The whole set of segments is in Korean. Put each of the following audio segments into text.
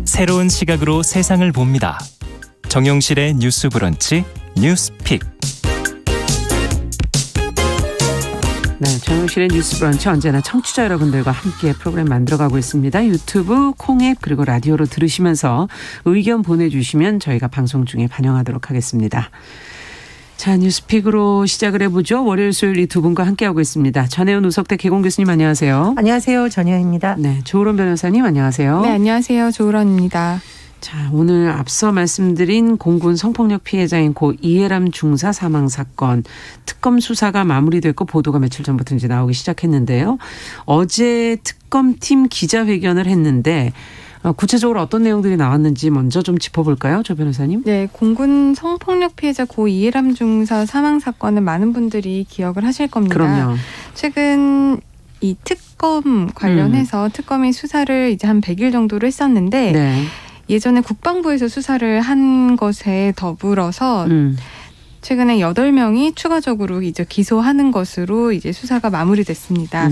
새로운 시각으로 세상을 봅니다. 정용실의 뉴스 브런치 뉴스픽. 네, 정용실의 뉴스 브런치 언제나 청취자 여러분들과 함께 프로그램 만들어가고 있습니다. 유튜브, 콩앱 그리고 라디오로 들으시면서 의견 보내주시면 저희가 방송 중에 반영하도록 하겠습니다. 자, 뉴스픽으로 시작을 해보죠. 월요일 수요일 이 두 분과 함께하고 있습니다. 전혜연 우석대 개공 교수님 안녕하세요. 안녕하세요. 전혜연입니다. 네, 조으론 변호사님 안녕하세요. 네, 안녕하세요. 조으론입니다. 자, 오늘 앞서 말씀드린 공군 성폭력 피해자인 고 이해람 중사 사망 사건 특검 수사가 마무리됐고 보도가 며칠 전부터 이제 나오기 시작했는데요. 어제 특검팀 기자회견을 했는데 구체적으로 어떤 내용들이 나왔는지 먼저 좀 짚어볼까요, 조 변호사님? 네, 공군 성폭력 피해자 고 이해람 중사 사망 사건은 많은 분들이 기억을 하실 겁니다. 그럼요. 최근 이 특검 관련해서 특검이 수사를 이제 한 100일 정도를 했었는데 네. 예전에 국방부에서 수사를 한 것에 더불어서 최근에 8명이 추가적으로 이제 기소하는 것으로 이제 수사가 마무리됐습니다.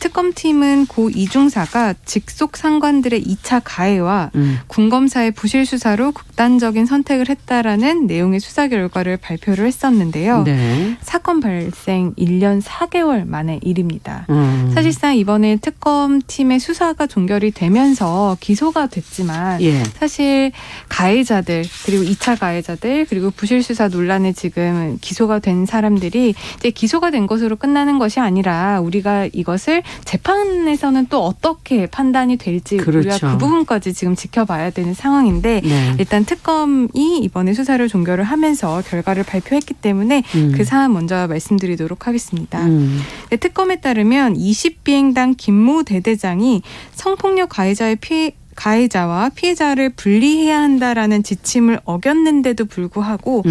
특검팀은 고 이중사가 직속 상관들의 2차 가해와 군검사의 부실 수사로 극단적인 선택을 했다라는 내용의 수사 결과를 발표를 했었는데요. 네. 사건 발생 1년 4개월 만의 일입니다. 사실상 이번에 특검팀의 수사가 종결이 되면서 기소가 됐지만 예. 사실 가해자들 그리고 2차 가해자들 그리고 부실 수사 논란에 지금 기소가 된 사람들이 이제 기소가 된 것으로 끝나는 것이 아니라 우리가 이것을 재판에서는 또 어떻게 판단이 될지 그렇죠. 우리가 그 부분까지 지금 지켜봐야 되는 상황인데 네. 일단 특검이 이번에 수사를 종결을 하면서 결과를 발표했기 때문에 그 사안 먼저 말씀드리도록 하겠습니다. 네, 특검에 따르면 20비행단 김모 대대장이 성폭력 가해자와 피해자를 분리해야 한다라는 지침을 어겼는데도 불구하고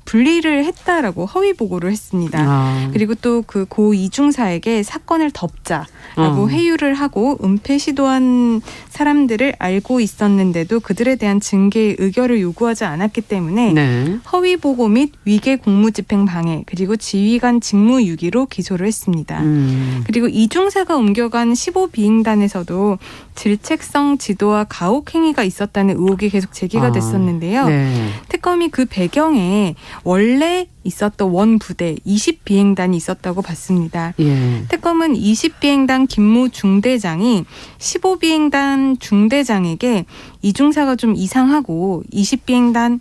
분리를 했다라고 허위 보고를 했습니다. 그리고 또 그 고 이중사에게 사건을 덮자라고 회유를 하고 은폐 시도한 사람들을 알고 있었는데도 그들에 대한 징계의 의결을 요구하지 않았기 때문에 네. 허위 보고 및 위계 공무집행 방해 그리고 지휘관 직무유기로 기소를 했습니다. 그리고 이중사가 옮겨간 15비행단에서도 질책성 지도와 가혹 행위가 있었다는 의혹이 계속 제기가 됐었는데요. 네. 특검이 그 배경에 원래 있었던 원 부대 20비행단이 있었다고 봤습니다. 예. 특검은 20비행단 김모 중대장이 15비행단 중대장에게 이중사가 좀 이상하고 20비행단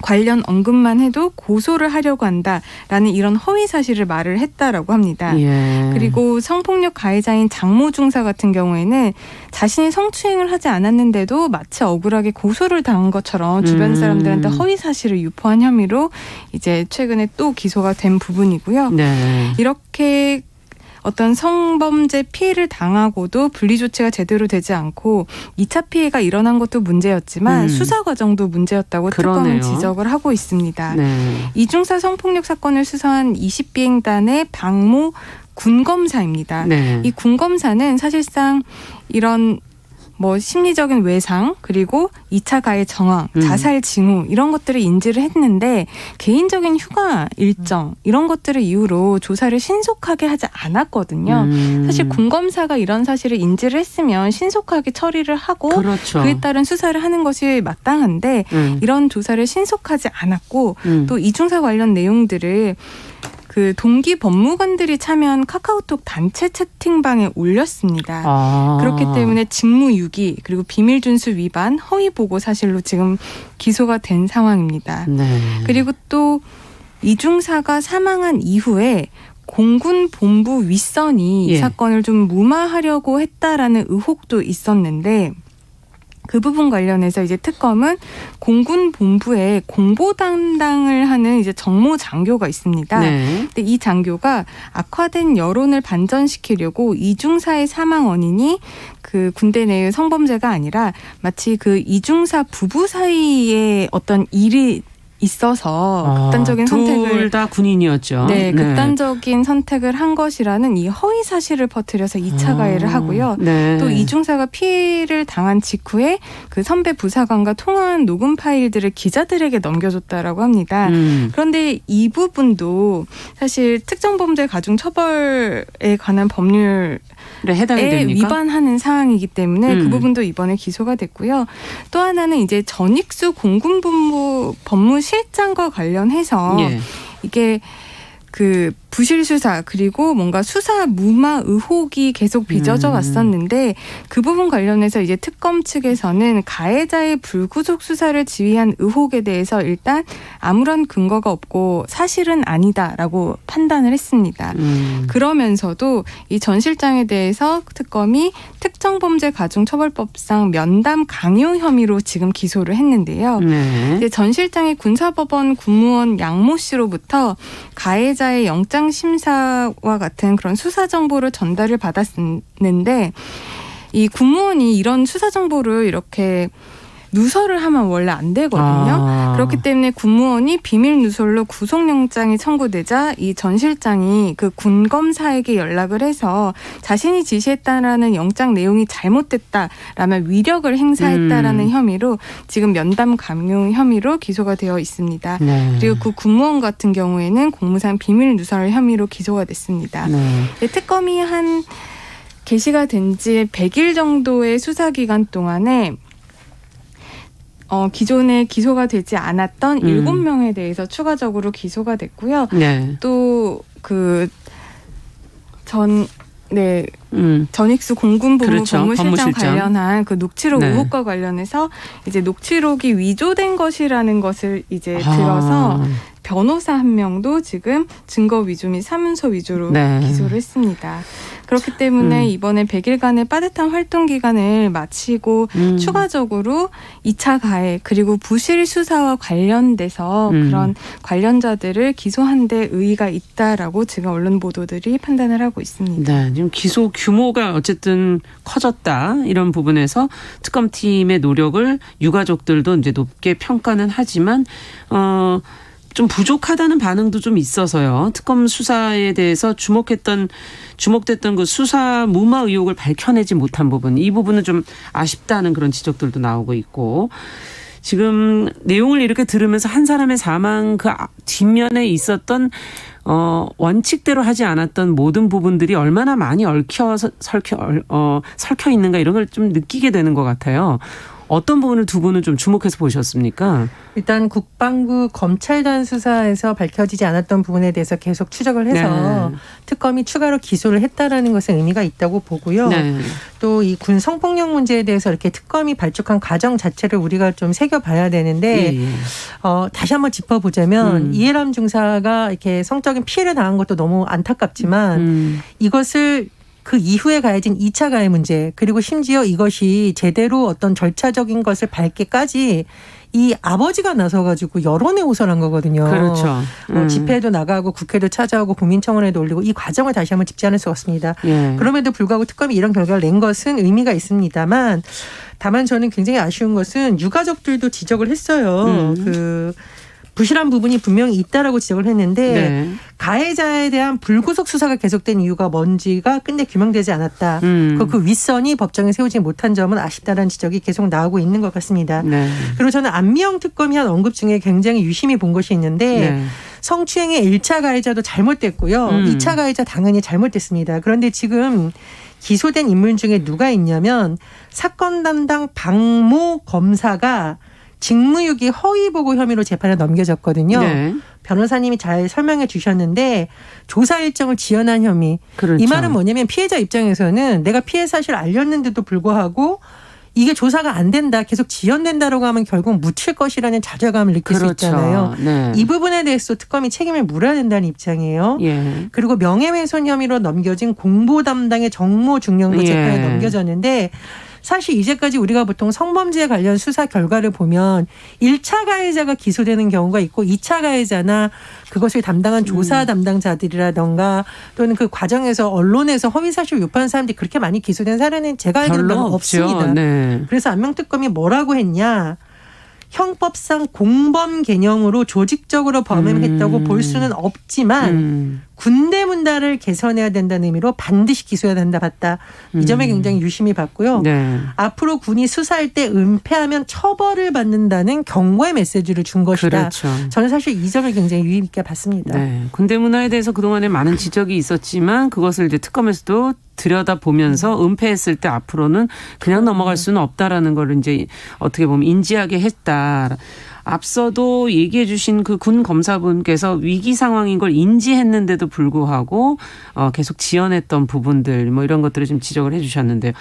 관련 언급만 해도 고소를 하려고 한다라는 이런 허위 사실을 말을 했다라고 합니다. 예. 그리고 성폭력 가해자인 장모 중사 같은 경우에는 자신이 성추행을 하지 않았는데도 마치 억울하게 고소를 당한 것처럼 주변 사람들한테 허위 사실을 유포한 혐의로 이제 최근에 또 기소가 된 부분이고요. 네. 이렇게 어떤 성범죄 피해를 당하고도 분리 조치가 제대로 되지 않고 2차 피해가 일어난 것도 문제였지만 수사 과정도 문제였다고 그러네요. 특검은 지적을 하고 있습니다. 네. 이중사 성폭력 사건을 수사한 20비행단의 박모 군검사입니다. 네. 이 군검사는 사실상 이런 심리적인 외상 그리고 2차 가해 정황, 자살 징후 이런 것들을 인지를 했는데 개인적인 휴가 일정 이런 것들을 이유로 조사를 신속하게 하지 않았거든요. 사실 군검사가 이런 사실을 인지를 했으면 신속하게 처리를 하고 그렇죠. 그에 따른 수사를 하는 것이 마땅한데 이런 조사를 신속하지 않았고 또 이중사 관련 내용들을 그 동기 법무관들이 참여한 카카오톡 단체 채팅방에 올렸습니다. 그렇기 때문에 직무유기 그리고 비밀준수 위반 허위 보고 사실로 지금 기소가 된 상황입니다. 네. 그리고 또 이중사가 사망한 이후에 공군 본부 윗선이 이 사건을 좀 무마하려고 했다라는 의혹도 있었는데 그 부분 관련해서 이제 특검은 공군 본부에 공보 담당을 하는 이제 정모 장교가 있습니다. 네. 근데 이 장교가 악화된 여론을 반전시키려고 이중사의 사망 원인이 그 군대 내의 성범죄가 아니라 마치 그 이중사 부부 사이에 어떤 일이 있어서 극단적인 선택을 둘 다 군인이었죠. 네, 극단적인 선택을 한 것이라는 이 허위 사실을 퍼뜨려서 2차 가해를 하고요. 네. 또 이중사가 피해를 당한 직후에 그 선배 부사관과 통화한 녹음 파일들을 기자들에게 넘겨줬다라고 합니다. 그런데 이 부분도 사실 특정범죄 가중처벌에 관한 법률 해당이 됩니까? 위반하는 사항이기 때문에 그 부분도 이번에 기소가 됐고요. 또 하나는 이제 전익수 공군본부 법무실장과 관련해서 예. 이게 그 부실 수사 그리고 뭔가 수사 무마 의혹이 계속 빚어져 왔었는데 그 부분 관련해서 이제 특검 측에서는 가해자의 불구속 수사를 지휘한 의혹에 대해서 일단 아무런 근거가 없고 사실은 아니다라고 판단을 했습니다. 그러면서도 이 전 실장에 대해서 특검이 특정범죄 가중처벌법상 면담 강요 혐의로 지금 기소를 했는데요. 네. 이제 전 실장이 군사법원 군무원 양모 씨로부터 가해자의 영장 심사와 같은 그런 수사 정보를 전달을 받았는데 이 군무원이 이런 수사 정보를 이렇게 누설을 하면 원래 안 되거든요. 그렇기 때문에 군무원이 비밀 누설로 구속영장이 청구되자 이 전 실장이 그 군검사에게 연락을 해서 자신이 지시했다라는 영장 내용이 잘못됐다라며 위력을 행사했다라는 혐의로 지금 면담 강요 혐의로 기소가 되어 있습니다. 네. 그리고 그 군무원 같은 경우에는 공무상 비밀 누설 혐의로 기소가 됐습니다. 네. 특검이 한 개시가 된 지 100일 정도의 수사 기간 동안에 기존에 기소가 되지 않았던 7명에 대해서 추가적으로 기소가 됐고요. 네. 또 그 전익수 공군본부 그렇죠. 법무실장 법무실장. 관련한 그 녹취록 네. 의혹과 관련해서 이제 녹취록이 위조된 것이라는 것을 이제 들어서 변호사 한 명도 지금 증거 위조 및 사문서 위조로 네. 기소를 했습니다. 그렇기 때문에 이번에 100일간의 빠듯한 활동 기간을 마치고 추가적으로 2차 가해 그리고 부실 수사와 관련돼서 그런 관련자들을 기소한 데 의의가 있다라고 지금 언론 보도들이 판단을 하고 있습니다. 네, 지금 기소 규모가 어쨌든 커졌다 이런 부분에서 특검팀의 노력을 유가족들도 이제 높게 평가는 하지만 좀 부족하다는 반응도 좀 있어서요. 특검 수사에 대해서 주목됐던 그 수사 무마 의혹을 밝혀내지 못한 부분, 이 부분은 좀 아쉽다는 그런 지적들도 나오고 있고, 지금 내용을 이렇게 들으면서 한 사람의 사망 그 뒷면에 있었던 원칙대로 하지 않았던 모든 부분들이 얼마나 많이 설켜 있는가 이런 걸 좀 느끼게 되는 것 같아요. 어떤 부분을 두 분은 좀 주목해서 보셨습니까? 일단 국방부 검찰단 수사에서 밝혀지지 않았던 부분에 대해서 계속 추적을 해서 네. 특검이 추가로 기소를 했다라는 것은 의미가 있다고 보고요. 네. 또 이 군 성폭력 문제에 대해서 이렇게 특검이 발족한 과정 자체를 우리가 좀 새겨봐야 되는데 예. 다시 한번 짚어보자면 이해람 중사가 이렇게 성적인 피해를 당한 것도 너무 안타깝지만 이것을 그 이후에 가해진 2차 가해 문제 그리고 심지어 이것이 제대로 어떤 절차적인 것을 밟기까지 이 아버지가 나서가지고 여론에 호소한 거거든요. 그렇죠. 집회도 나가고 국회도 찾아오고 국민청원에도 올리고 이 과정을 다시 한번 짚지 않을 수 없습니다. 예. 그럼에도 불구하고 특검이 이런 결과를 낸 것은 의미가 있습니다만 다만 저는 굉장히 아쉬운 것은 유가족들도 지적을 했어요. 그 부실한 부분이 분명히 있다라고 지적을 했는데 네. 가해자에 대한 불구속 수사가 계속된 이유가 뭔지가 끝내 규명되지 않았다. 그 윗선이 법정에 세우지 못한 점은 아쉽다라는 지적이 계속 나오고 있는 것 같습니다. 네. 그리고 저는 안미영 특검이 한 언급 중에 굉장히 유심히 본 것이 있는데 네. 성추행의 1차 가해자도 잘못됐고요. 2차 가해자 당연히 잘못됐습니다. 그런데 지금 기소된 인물 중에 누가 있냐면 사건 담당 박모 검사가 직무유기 허위보고 혐의로 재판에 넘겨졌거든요. 네. 변호사님이 잘 설명해 주셨는데 조사 일정을 지연한 혐의. 그렇죠. 이 말은 뭐냐면 피해자 입장에서는 내가 피해 사실을 알렸는데도 불구하고 이게 조사가 안 된다, 계속 지연된다라고 하면 결국 묻힐 것이라는 좌절감을 느낄 그렇죠. 수 있잖아요. 네. 이 부분에 대해서 특검이 책임을 물어야 된다는 입장이에요. 예. 그리고 명예훼손 혐의로 넘겨진 공보 담당의 정모 중령도 예. 재판에 넘겨졌는데 사실 이제까지 우리가 보통 성범죄에 관련 수사 결과를 보면 1차 가해자가 기소되는 경우가 있고 2차 가해자나 그것을 담당한 조사 담당자들이라던가 또는 그 과정에서 언론에서 허위사실 유포한 사람들이 그렇게 많이 기소된 사례는 제가 알기로는 별로 별로 없죠. 없습니다. 네. 그래서 안명특검이 뭐라고 했냐. 형법상 공범 개념으로 조직적으로 범행했다고 볼 수는 없지만 군대 문다를 개선해야 된다는 의미로 반드시 기소해야 된다 봤다. 이 점에 굉장히 유심히 봤고요. 네. 앞으로 군이 수사할 때 은폐하면 처벌을 받는다는 경고의 메시지를 준 것이다. 그렇죠. 저는 사실 이 점을 굉장히 유의 있게 봤습니다. 네. 군대 문화에 대해서 그동안에 많은 지적이 있었지만 그것을 이제 특검에서도 들여다보면서 은폐했을 때 앞으로는 그냥 넘어갈 수는 없다라는 걸 이제 어떻게 보면 인지하게 했다. 앞서도 얘기해 주신 그 군 검사분께서 위기 상황인 걸 인지했는데도 불구하고 계속 지연했던 부분들 뭐 이런 것들을 좀 지적을 해 주셨는데요.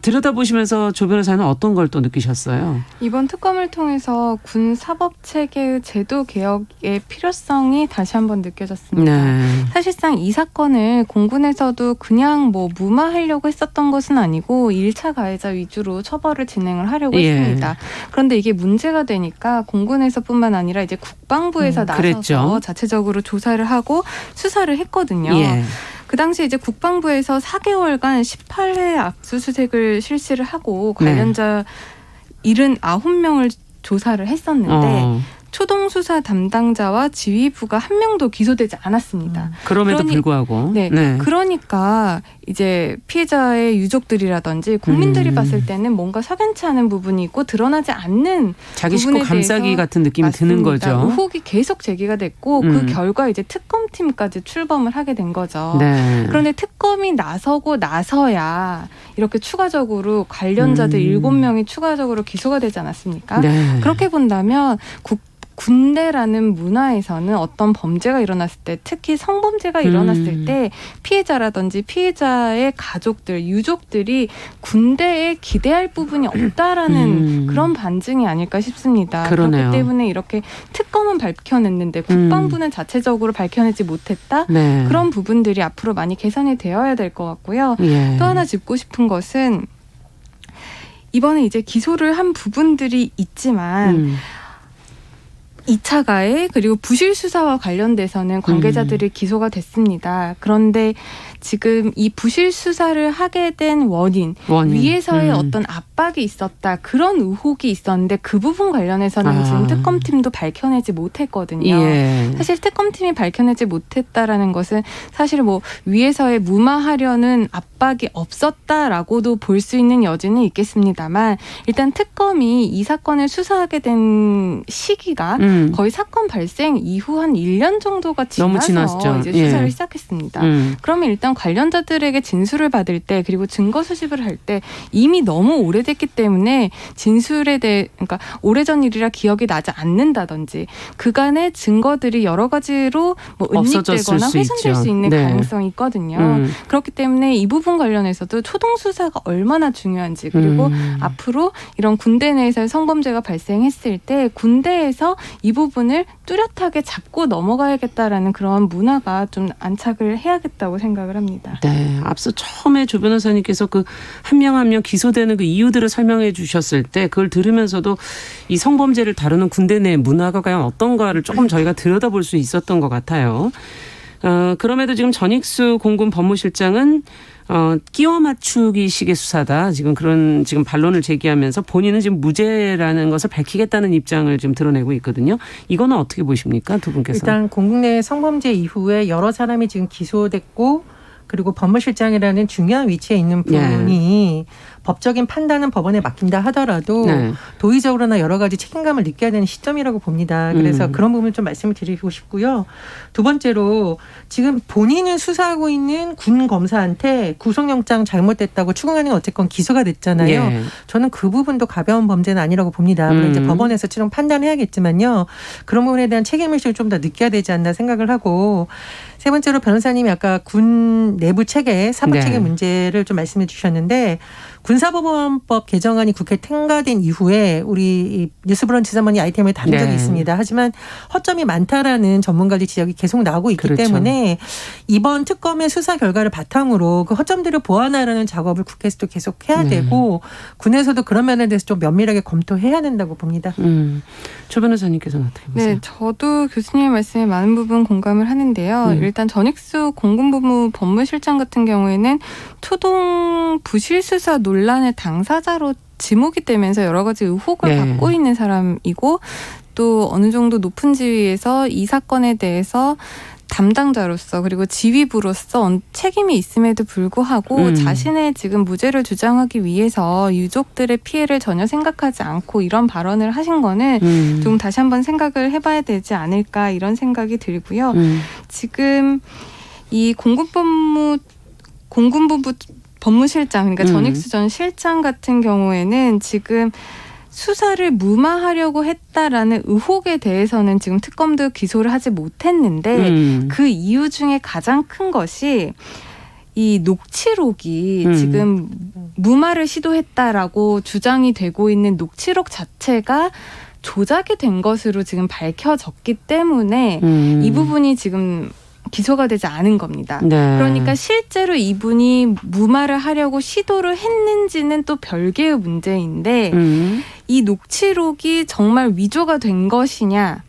들여다보시면서 조 변호사는 어떤 걸 또 느끼셨어요? 이번 특검을 통해서 군 사법체계의 제도 개혁의 필요성이 다시 한번 느껴졌습니다. 네. 사실상 이 사건을 공군에서도 그냥 뭐 무마하려고 했었던 것은 아니고 1차 가해자 위주로 처벌을 진행을 하려고 예. 했습니다. 그런데 이게 문제가 되니까 공군에서뿐만 아니라 이제 국방부에서 나서서 그랬죠. 자체적으로 조사를 하고 수사를 했거든요. 예. 그 당시 이제 국방부에서 4개월간 18회 압수수색을 실시를 하고 관련자 79명을 조사를 했었는데 초동수사 담당자와 지휘부가 한 명도 기소되지 않았습니다. 그럼에도 불구하고. 네. 그러니까 이제 피해자의 유족들이라든지 국민들이 봤을 때는 뭔가 석연치 않은 부분이 있고 드러나지 않는 자기 식구 감싸기 같은 느낌이 드는 거죠. 의혹이 계속 제기가 됐고 그 결과 이제 특검팀까지 출범을 하게 된 거죠. 네. 그런데 특검이 나서고 나서야 이렇게 추가적으로 관련자들 7명이 추가적으로 기소가 되지 않았습니까? 네. 그렇게 본다면 군대라는 문화에서는 어떤 범죄가 일어났을 때 특히 성범죄가 일어났을 때 피해자라든지 피해자의 가족들, 유족들이 군대에 기대할 부분이 없다라는 그런 반증이 아닐까 싶습니다. 그러네요. 그렇기 때문에 이렇게 특검은 밝혀냈는데 국방부는 자체적으로 밝혀내지 못했다. 네. 그런 부분들이 앞으로 많이 개선이 되어야 될 것 같고요. 예. 또 하나 짚고 싶은 것은 이번에 이제 기소를 한 부분들이 있지만 2차 가해 그리고 부실 수사와 관련돼서는 관계자들이 기소가 됐습니다. 그런데 지금 이 부실 수사를 하게 된 원인. 위에서의 어떤 압박이 있었다. 그런 의혹이 있었는데 그 부분 관련해서는 지금 특검팀도 밝혀내지 못했거든요. 예. 사실 특검팀이 밝혀내지 못했다라는 것은 사실 뭐 위에서의 무마하려는 압박이 없었다라고도 볼 수 있는 여지는 있겠습니다만 일단 특검이 이 사건을 수사하게 된 시기가 거의 사건 발생 이후 한 1년 정도가 너무 지나서 지났죠. 이제 수사를 시작했습니다. 그러면 일단 관련자들에게 진술을 받을 때 그리고 증거 수집을 할 때 이미 너무 오래됐기 때문에 진술에 대해 그러니까 오래전 일이라 기억이 나지 않는다든지 그간의 증거들이 여러 가지로 뭐 은닉되거나 훼손될 수 있는 가능성이 있거든요. 그렇기 때문에 이 부분 관련해서도 초동 수사가 얼마나 중요한지 그리고 앞으로 이런 군대 내에서의 성범죄가 발생했을 때 군대에서 이 부분을 뚜렷하게 잡고 넘어가야겠다라는 그런 문화가 좀 안착을 해야겠다고 생각을 합니다. 네, 앞서 처음에 조 변호사님께서 그 한 명 한 명 기소되는 그 이유들을 설명해 주셨을 때 그걸 들으면서도 이 성범죄를 다루는 군대 내 문화가 과연 어떤가를 조금 저희가 들여다볼 수 있었던 것 같아요. 그럼에도 지금 전익수 공군 법무실장은 끼워 맞추기식의 수사다. 지금 반론을 제기하면서 본인은 지금 무죄라는 것을 밝히겠다는 입장을 지금 드러내고 있거든요. 이거는 어떻게 보십니까? 두 분께서. 일단 공군 내 성범죄 이후에 여러 사람이 지금 기소됐고 그리고 법무실장이라는 중요한 위치에 있는 분이 법적인 판단은 법원에 맡긴다 하더라도 도의적으로나 여러 가지 책임감을 느껴야 되는 시점이라고 봅니다. 그래서 그런 부분을 좀 말씀을 드리고 싶고요. 두 번째로 지금 본인은 수사하고 있는 군 검사한테 구속영장 잘못됐다고 추궁하는 건 어쨌건 기소가 됐잖아요. 저는 그 부분도 가벼운 범죄는 아니라고 봅니다. 물론 이제 법원에서 최종 판단해야겠지만요. 그런 부분에 대한 책임의식을 좀 더 느껴야 되지 않나 생각을 하고 세 번째로 변호사님이 아까 군 내부 체계, 사법체계 문제를 좀 말씀해 주셨는데 군사법원법 개정안이 국회에 통과된 이후에 우리 뉴스브런치 사모님 아이템을 다룬 적이 있습니다. 하지만 허점이 많다라는 전문가들 지적이 계속 나오고 있기 때문에 이번 특검의 수사 결과를 바탕으로 그 허점들을 보완하라는 작업을 국회에서도 계속 해야 되고 군에서도 그런 면에 대해서 좀 면밀하게 검토해야 된다고 봅니다. 조 변호사님께서는 어떻게 보세요? 네, 저도 교수님의 말씀에 많은 부분 공감을 하는데요. 일단 전익수 공군법무 법무실장 같은 경우에는 초동 부실 수사 논란의 당사자로 지목이 되면서 여러 가지 의혹을 네. 받고 있는 사람이고 또 어느 정도 높은 지위에서 이 사건에 대해서 담당자로서 그리고 지휘부로서 책임이 있음에도 불구하고 자신의 지금 무죄를 주장하기 위해서 유족들의 피해를 전혀 생각하지 않고 이런 발언을 하신 거는 좀 다시 한번 생각을 해봐야 되지 않을까 이런 생각이 들고요. 지금 이 공군본부 법무실장 그러니까 전익수 전 실장 같은 경우에는 지금 수사를 무마하려고 했다라는 의혹에 대해서는 지금 특검도 기소를 하지 못했는데 그 이유 중에 가장 큰 것이 이 녹취록이 지금 무마를 시도했다라고 주장이 되고 있는 녹취록 자체가 조작이 된 것으로 지금 밝혀졌기 때문에 이 부분이 지금 기소가 되지 않은 겁니다. 네. 그러니까 실제로 이분이 무마를 하려고 시도를 했는지는 또 별개의 문제인데 이 녹취록이 정말 위조가 된 것이냐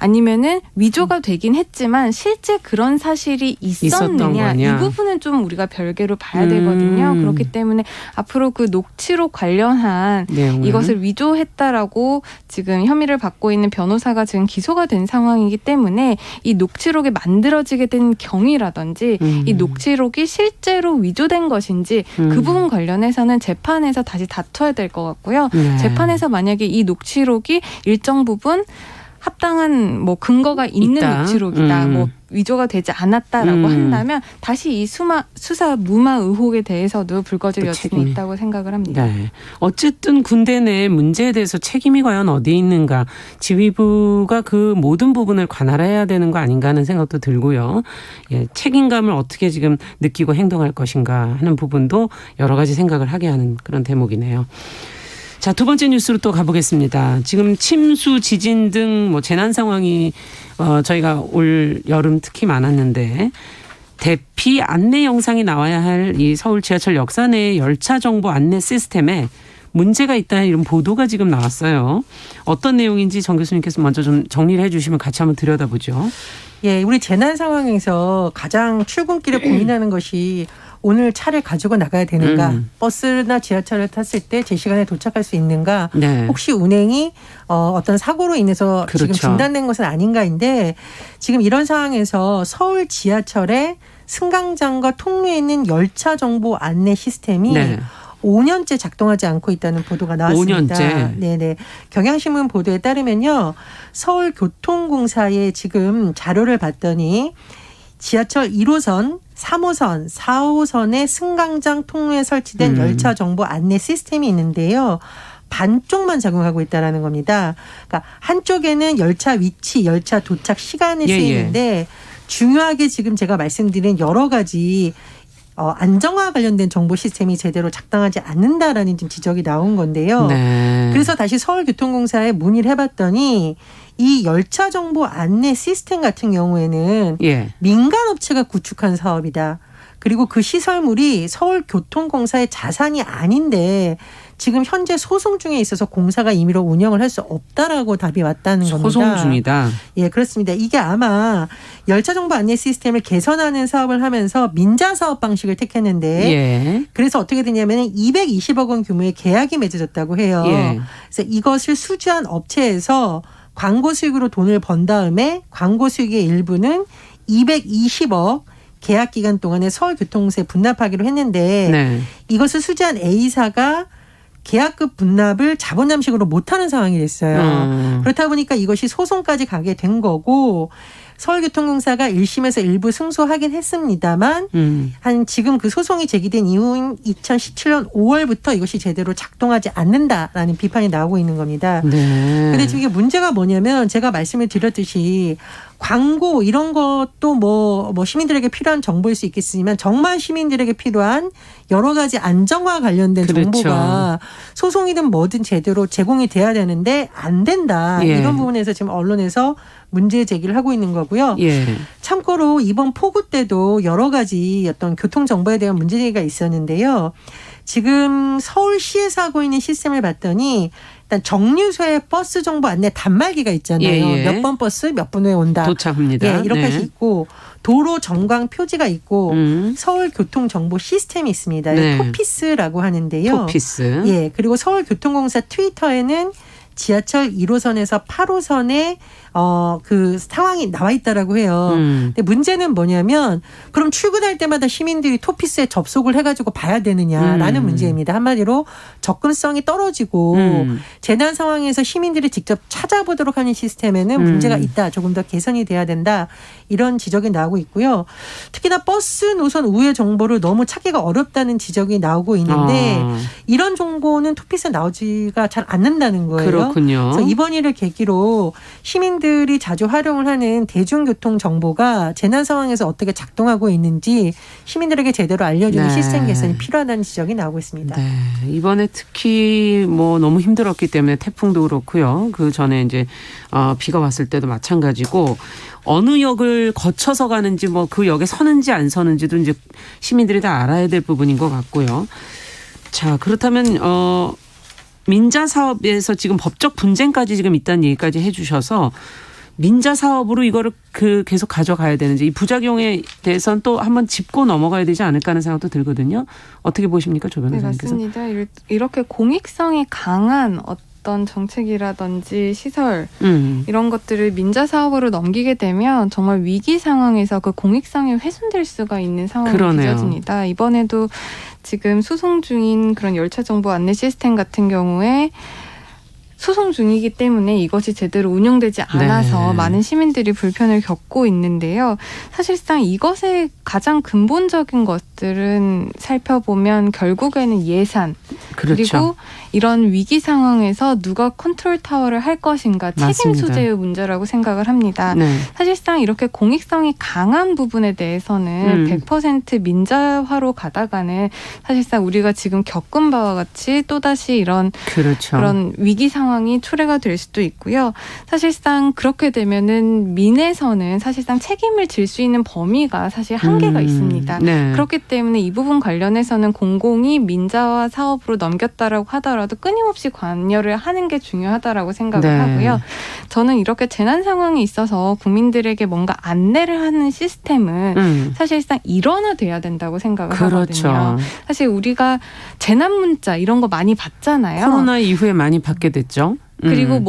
아니면은 위조가 되긴 했지만 실제 그런 사실이 있었느냐 이 부분은 좀 우리가 별개로 봐야 되거든요. 그렇기 때문에 앞으로 그 녹취록 관련한 내용을. 이것을 위조했다라고 지금 혐의를 받고 있는 변호사가 지금 기소가 된 상황이기 때문에 이 녹취록이 만들어지게 된 경위라든지 이 녹취록이 실제로 위조된 것인지 그 부분 관련해서는 재판에서 다시 다퉈야 될 것 같고요. 네. 재판에서 만약에 이 녹취록이 일정 부분 합당한 뭐 근거가 있는 있다. 녹취록이다. 뭐 위조가 되지 않았다라고 한다면 다시 이 수사 무마 의혹에 대해서도 불거질 여지는 있다고 생각을 합니다. 네. 어쨌든 군대 내 문제에 대해서 책임이 과연 어디에 있는가. 지휘부가 그 모든 부분을 관할해야 되는 거 아닌가 하는 생각도 들고요. 예, 책임감을 어떻게 지금 느끼고 행동할 것인가 하는 부분도 여러 가지 생각을 하게 하는 그런 대목이네요. 자, 두 번째 뉴스로 또 가보겠습니다. 지금 침수, 지진 등 뭐 재난 상황이 저희가 올 여름 특히 많았는데 대피 안내 영상이 나와야 할 이 서울 지하철 역사 내 열차 정보 안내 시스템에 문제가 있다 이런 보도가 지금 나왔어요. 어떤 내용인지 정 교수님께서 먼저 좀 정리를 해 주시면 같이 한번 들여다보죠. 예, 우리 재난 상황에서 가장 출근길에 고민하는 것이 오늘 차를 가지고 나가야 되는가, 버스나 지하철을 탔을 때 제 시간에 도착할 수 있는가, 네. 혹시 운행이 어떤 사고로 인해서 그렇죠. 지금 중단된 것은 아닌가인데 지금 이런 상황에서 서울 지하철의 승강장과 통로에 있는 열차 정보 안내 시스템이 네. 5년째 작동하지 않고 있다는 보도가 나왔습니다. 5년째. 네네. 경향신문 보도에 따르면요. 서울교통공사에 지금 자료를 봤더니 지하철 1호선, 3호선, 4호선의 승강장 통로에 설치된 열차 정보 안내 시스템이 있는데요. 반쪽만 작용하고 있다는 겁니다. 그러니까 한쪽에는 열차 위치, 열차 도착 시간을 쓰이는데 중요하게 지금 제가 말씀드린 여러 가지 안정화 관련된 정보 시스템이 제대로 작동하지 않는다라는 지금 지적이 나온 건데요. 네. 그래서 다시 서울교통공사에 문의를 해봤더니 이 열차 정보 안내 시스템 같은 경우에는 민간업체가 구축한 사업이다. 그리고 그 시설물이 서울교통공사의 자산이 아닌데 지금 현재 소송 중에 있어서 공사가 임의로 운영을 할 수 없다라고 답이 왔다는 겁니다. 소송 중이다. 예, 그렇습니다. 이게 아마 열차 정보 안내 시스템을 개선하는 사업을 하면서 민자 사업 방식을 택했는데 그래서 어떻게 되냐면 220억 원 규모의 계약이 맺어졌다고 해요. 그래서 이것을 수주한 업체에서 광고 수익으로 돈을 번 다음에 광고 수익의 일부는 220억 계약 기간 동안에 서울교통공사에 분납하기로 했는데 이것을 수주한 A사가 계약급 분납을 자본 잠식으로 못하는 상황이 됐어요. 그렇다 보니까 이것이 소송까지 가게 된 거고 서울교통공사가 1심에서 일부 승소하긴 했습니다만 한 지금 그 소송이 제기된 이후인 2017년 5월부터 이것이 제대로 작동하지 않는다라는 비판이 나오고 있는 겁니다. 그런데 지금 이게 문제가 뭐냐면 제가 말씀을 드렸듯이 광고 이런 것도 뭐 시민들에게 필요한 정보일 수 있겠지만 정말 시민들에게 필요한 여러 가지 안정화 관련된 정보가 소송이든 뭐든 제대로 제공이 돼야 되는데 안 된다. 이런 부분에서 지금 언론에서 문제 제기를 하고 있는 거고요. 참고로 이번 폭우 때도 여러 가지 어떤 교통 정보에 대한 문제 제기가 있었는데요. 지금 서울시에서 하고 있는 시스템을 봤더니 일단 정류소에 버스 정보 안내 단말기가 있잖아요. 예, 예. 몇 번 버스 몇 분 후에 온다. 도착합니다. 예, 이렇게 네. 있고 도로 전광 표지가 있고 서울 교통 정보 시스템이 있습니다. 네. 토피스라고 하는데요. 토피스. 예, 그리고 서울교통공사 트위터에는 지하철 1호선에서 8호선에 그 상황이 나와 있다라고 해요. 근데 문제는 뭐냐면 그럼 출근할 때마다 시민들이 토피스에 접속을 해가지고 봐야 되느냐라는 문제입니다. 한마디로 접근성이 떨어지고 재난 상황에서 시민들이 직접 찾아보도록 하는 시스템에는 문제가 있다. 조금 더 개선이 돼야 된다. 이런 지적이 나오고 있고요. 특히나 버스 노선 우회 정보를 너무 찾기가 어렵다는 지적이 나오고 있는데 이런 정보는 토피스에 나오지가 잘 않는다는 거예요. 그렇군요. 그래서 이번 일을 계기로 시민들이 자주 활용을 하는 대중교통 정보가 재난 상황에서 어떻게 작동하고 있는지 시민들에게 제대로 알려주는 네. 시스템 개선이 필요하다는 지적이 나오고 있습니다. 네. 이번에 특히 뭐 너무 힘들었기 때문에 태풍도 그렇고요. 그 전에 이제 비가 왔을 때도 마찬가지고 어느 역을 거쳐서 가는지 뭐 그 역에 서는지 안 서는지도 이제 시민들이 다 알아야 될 부분인 것 같고요. 자, 그렇다면 민자 사업에서 지금 법적 분쟁까지 지금 있다는 얘기까지 해주셔서 민자 사업으로 이거를 계속 가져가야 되는지 이 부작용에 대해서는 또 한번 짚고 넘어가야 되지 않을까 하는 생각도 들거든요. 어떻게 보십니까, 조 변호사님께서? 네, 맞습니다. 이렇게 공익성이 강한 어떤 정책이라든지 시설 이런 것들을 민자 사업으로 넘기게 되면 정말 위기 상황에서 그 공익성이 훼손될 수가 있는 상황이 빚어집니다. 이번에도 지금 소송 중인 그런 열차 정보 안내 시스템 같은 경우에 소송 중이기 때문에 이것이 제대로 운영되지 않아서 네. 많은 시민들이 불편을 겪고 있는데요. 사실상 이것의 가장 근본적인 것들은 살펴보면 결국에는 예산 그렇죠. 그리고 이런 위기 상황에서 누가 컨트롤 타워를 할 것인가 책임 맞습니다. 소재의 문제라고 생각을 합니다. 네. 사실상 이렇게 공익성이 강한 부분에 대해서는 100% 민자화로 가다가는 사실상 우리가 지금 겪은 바와 같이 또다시 이런 그렇죠. 그런 위기 상황이 초래가 될 수도 있고요. 사실상 그렇게 되면은 민에서는 사실상 책임을 질 수 있는 범위가 사실 한계가 있습니다. 네. 그렇기 때문에 이 부분 관련해서는 공공이 민자화 사업으로 넘겼다라고 하더라도 끊임없이 관여를 하는 게 중요하다라고 생각을 네. 하고요. 저는 이렇게 재난 상황에 있어서 국민들에게 뭔가 안내를 하는 시스템은 사실상 일원화돼야 된다고 생각을 그렇죠. 하거든요. 사실 우리가 재난 문자 이런 거 많이 받잖아요. 코로나 이후에 많이 받게 됐죠. 그리고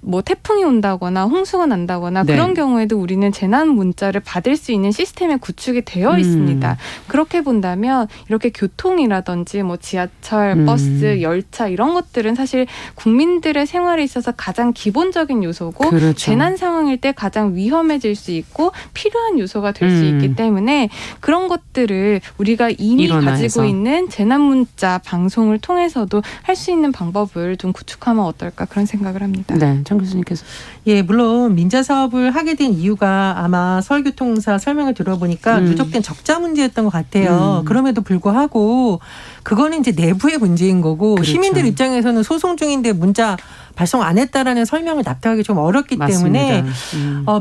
뭐 태풍이 온다거나 홍수가 난다거나 네. 그런 경우에도 우리는 재난 문자를 받을 수 있는 시스템이 구축이 되어 있습니다. 그렇게 본다면 이렇게 교통이라든지 뭐 지하철, 버스, 열차 이런 것들은 사실 국민들의 생활에 있어서 가장 기본적인 요소고 그렇죠. 재난 상황일 때 가장 위험해질 수 있고 필요한 요소가 될 수 있기 때문에 그런 것들을 우리가 이미 일원화해서. 가지고 있는 재난 문자 방송을 통해서도 할 수 있는 방법을 좀 구축하면 어떨까 그런 생각을 합니다. 네. 장 교수님께서. 예, 물론 민자 사업을 하게 된 이유가 아마 서울교통공사 설명을 들어보니까 누적된 적자 문제였던 것 같아요. 그럼에도 불구하고 그거는 이제 내부의 문제인 거고 그렇죠. 시민들 입장에서는 소송 중인데 문자 발송 안 했다라는 설명을 납득하기 좀 어렵기 맞습니다. 때문에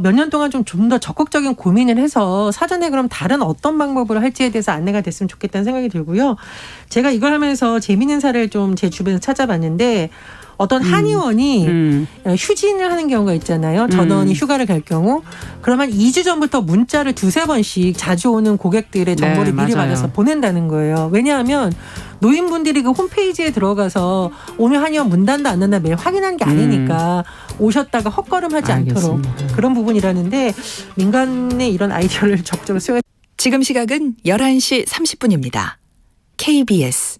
몇 년 동안 좀 더 적극적인 고민을 해서 사전에 그럼 다른 어떤 방법으로 할지에 대해서 안내가 됐으면 좋겠다는 생각이 들고요. 제가 이걸 하면서 재미있는 사례를 좀 제 주변에서 찾아봤는데 어떤 한의원이 휴진을 하는 경우가 있잖아요. 전원이 휴가를 갈 경우. 그러면 2주 전부터 문자를 2-3번씩 자주 오는 고객들의 정보를 네, 미리 맞아요. 받아서 보낸다는 거예요. 왜냐하면 노인분들이 그 홈페이지에 들어가서 오늘 한의원 문 닫는다 안 닫는다 매일 확인한 게 아니니까 오셨다가 헛걸음하지 않도록 알겠습니다. 그런 부분이라는데 민간의 이런 아이디어를 적극적으로 수용해 지금 시각은 11시 30분입니다. KBS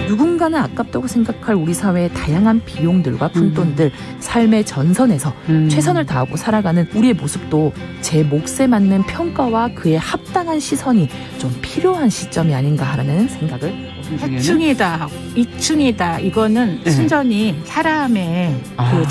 누군가는 아깝다고 생각할 우리 사회의 다양한 비용들과 푼돈들, 삶의 전선에서 최선을 다하고 살아가는 우리의 모습도 제 몫에 맞는 평가와 그에 합당한 시선이 좀 필요한 시점이 아닌가 하는 생각을 해충이다, 이충이다 이거는 네. 순전히 사람의 그